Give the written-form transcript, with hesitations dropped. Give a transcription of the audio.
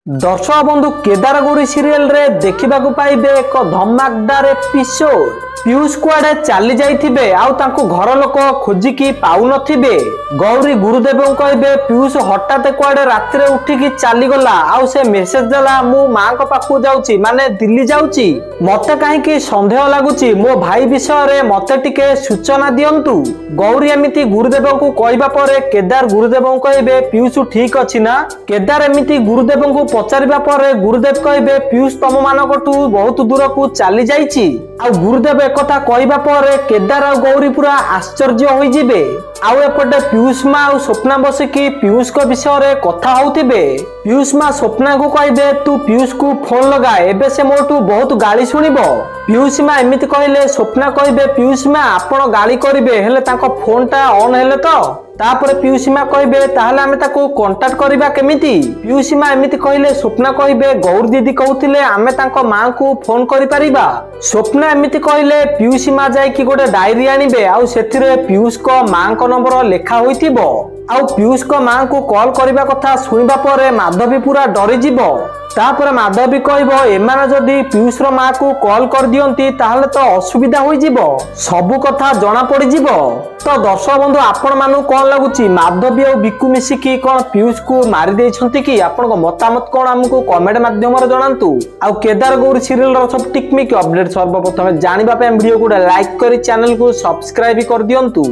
दर्शक बंधु केदारगौरी सीरियल रे देखा पाइबे एक धमाकदार एपिसोड। पीयूष कुआडे चली जाइथिबे आउ तांको घर लोक खोजिकी पाउ नथिबे। गौरी गुरुदेव कहबे पीयूष हठात कुआडे रात्रि उठिकी चली गला आउ से मेसेज देला मु मां को पाखु जाउची माने दिल्ली जाउची। मते काहेकि संदेह लागुची मो भाई विषय रे मते टिके सूचना दियंतु। गौरी एमिति गुरुदेव को कहबा परे केदार गुरुदेव कहबे पीयूष ठीक अछि ना। केदार एमिति गुरुदेव को पचारिबा परे गुरुदेव कहबे पीयूष तम मानकटू बहुत दूर को चली जाइची। आ गुरुदेव एकथा कहबा परे केदार आ गौरी पूरा आश्चर्य होई जिबे। आउ एपटे पीयूष मां आ स्वप्ना बसिकी पीयूष को विषय रे कथा होउथिबे। पीयूष मां स्वप्ना को कहबे तू पीयूष को फोन लगा एबे से मोटू बहुत गाली सुनिबो। पीयूष मां एमिति कहले स्वप्ना कहबे पीयूष मां आपण गाली करिवे हेले ताको फोन टा ऑन हेले तो तापर पीयूष मां कहबे ताहले आमे ताको कांटेक्ट करबा केमिति। पीयूष मां एमिति कहले स्वप्ना कहबे गौर दीदी कहउथिले आमे ताको मां को फोन करि परिबा। स्वप्ना एमिति कहले पीयूष मां जाय कि गोटे डायरी आनिबे आउ सेथिरे पीयूष को मां को नंबर लेखा होइतिबो। आउ पीयूष को मां को कॉल करबा कथा सुनिबा परे माधवी पूरा डरि जिवो। तापर माधवी कहबो एमाने जदी पीयूष रो मां को कॉल कर दियंती ताहले तो असुविधा होई जिवो सब कथा जणा पड़ी जिवो। तो दर्शक बंधु आपण मानु कोन लागुची माधवी और बिकु मिसिकी कोन पीयूष को मारि देइछंती कि आपण को मतामत कोन हमको कमेंट माध्यम रे जणांतु। आउ केदार गौरी सीरियल रो सब टिकमिक अपडेट सर्वप्रथम जानिबा पे वीडियो को लाइक करी चैनल को सब्सक्राइब कर दियंतु।